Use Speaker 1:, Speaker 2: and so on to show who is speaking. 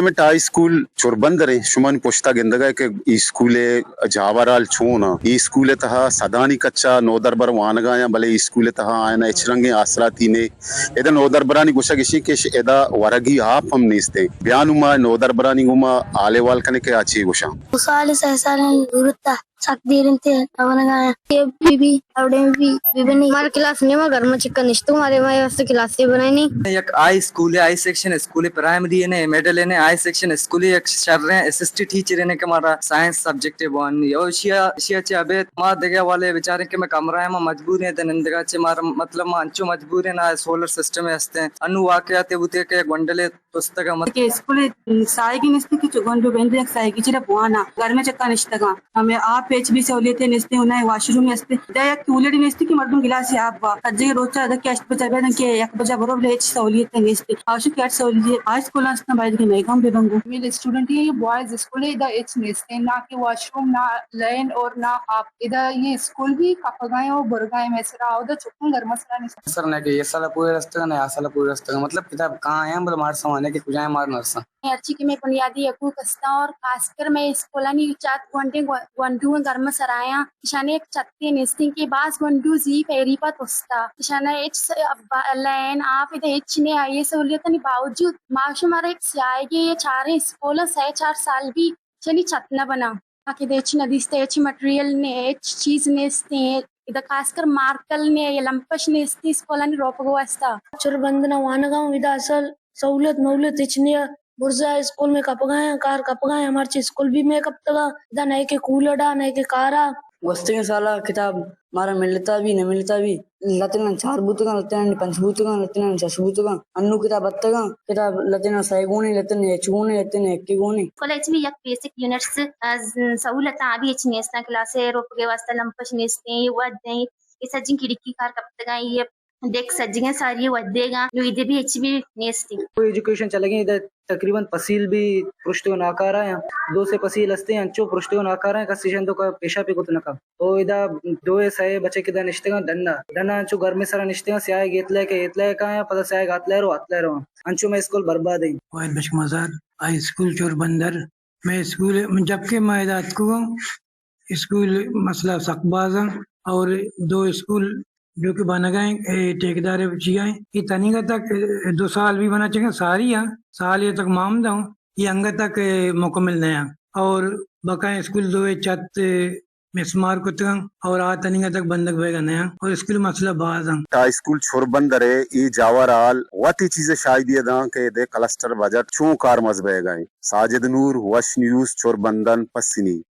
Speaker 1: में tie school चोरबंदर शुमन पोस्ता गिंदगा के ಈ ಸ್ಕೂಲೆ ಜಾವರಾಲ್ ಚೋನ ಈ ಸ್ಕೂಲೆ ತಹ ಸದಾನಿ ಕಚ್ಚಾ ನೋದರ್ಬರ್ ವಾನಗಾಯ ಬಲೆ ಈ ಸ್ಕೂಲೆ ತಹ ಆಯನ ಎಚರಂಗೆ ಆಸರಾತಿನೆ ಎದ ನೋದರ್ಬರಾನಿ ಗುಶಗಿಶಿ के एदा वरगी आप हम निस्ते ब्यानुमा नोदरबरानी गुमा आलेवाल कने के आची गुशा
Speaker 2: उसाले सहसाले गुरुता sakdirinte avanagaya ke bibi avde bibini
Speaker 3: हमारे क्लास ने घर में चिकन निश्तु हमारे वास्ते क्लास बनाई नहीं।
Speaker 4: एक आई स्कूल है, आई सेक्शन स्कूल है, प्राइमरी है ने मेडल है ने आई सेक्शन स्कूल है, एक चल रहे हैं असिस्टेंट टीचर है के हमारा साइंस सब्जेक्ट है वन और शिया शिया चे अबे मार देगा वाले बेचारे के मैं कमरा है मैं मजबूर है दनंदगा चे मार मतलब मैं अंचो मजबूर है ना सोलर सिस्टम है हस्ते अनु वाकयाते बुते के गोंडले पुस्तक मत
Speaker 5: के स्कूल साइगी निस्ती की चुगंडो बेंदे एक साइगी चिरा पुआना घर में चक्का निश्तगा हमें आप एचबी सहूलियतें निस्ते उन्हें वॉशरूम निस्ते दा एक टूलेट निस्ती की मर्दम गिलास आप अज्जे रोचा दा कैश बचा बेन के एक बजा बरोबर एच सहूलियतें निस्ते आवश्यक कैट सहूलियत आज स्कूल आस्ता बाइद के मेगम बेबंगो
Speaker 6: मेल स्टूडेंट ये बॉयज स्कूल है इधर एच निस्ते ना के वॉशरूम ना लैंड और ना आप इधर ये स्कूल भी कपगाए और बुरगाए में सरा उधर चुकन घर मसला नहीं
Speaker 4: सर ने के ये साला पूरे रास्ते का ना साला पूरे रास्ते का मतलब किताब कहां है मतलब मार समाने के कुछ मार नरसा
Speaker 2: अच्छी की मैं बुनियादी यकू कस्ता और खासकर मैं स्कूलानी चात घंटे घंटू घर में सराया किशाने एक चत्ते निस्ती के बास घंटू जी फेरी पर तोस्ता किशाना एच लैन आप इधर एच ने ये सहूलियत नहीं बावजूद माशु मारे एक सियागे ये चारे स्कूल से 4 साल भी चली छत न बना आके देच नदी से एच मटेरियल ने एच चीज नेस्ते इधर खासकर मार्कल ने ये लंपश नेस्ती स्कूलानी रोपगो वास्ता
Speaker 3: चुरबंदना वानगांव विदा असल सहूलत महूलत इचने बुर्जा स्कूल में कपगाए कार कपगाए हमारे स्कूल भी में कब तक इधर नए के कूलड़ा नए के कारा
Speaker 7: वस्तु के साला किताब मारा मिलता भी न मिलता भी लतना 4 बूतगा लतना 5 बूतगा लतना 6 बूतगा अन्नु किताब बत्तगा किताब लतना सैगुणी लतना चुगुणी लतना एक्किगुणी
Speaker 2: कॉलेज में एक बेसिक यूनिट्स सहूलत आदि नेस्ता क्लास रोपगे वास्ता लंपश नेस्ते वद्दे ये सज्जिंग खिड़की कार कब तक ये देख सज्जिंग सारी वद्देगा नु इधर भी एच भी नेस्ती
Speaker 4: कोई एजुकेशन चलेगी इधर तकरीबन पसील भी पृष्ठों आकार है 2 से पसील हस्ते हैं अंचो पृष्ठों आकार है का सीजन तो का पेशा पे कुछ न का तो इधर 2 सहे बच्चे किधर निश्ते का डंडा डंडा अंचो घर में सारा निश्ते का स्याय गेतले के एतले का है पता स्याय गातले रो अंचो में स्कूल बर्बाद है
Speaker 8: वाइल बश मजार आई स्कूल चोरबंदर मैं स्कूल जबकि मैदात को स्कूल मसला सकबाजा और 2 स्कूल जो कि बन गए ठेकेदार गए ये तनिगा तक 2 साल भी बना चाहिए सारी साल ये तक मामदा हूँ ये अंग तक मुकम्मल नया और बकाया स्कूल 2 छत मिसमार को और आ तनिगा तक बंदक होएगा नया और स्कूल मसला बाज
Speaker 1: टा स्कूल छोरबंदर है ई जावराल वती चीजें शायद ये दा के दे क्लस्टर बजट चू कार मजबे गए साजिद नूर वश न्यूज चोरबंदन पसिनी।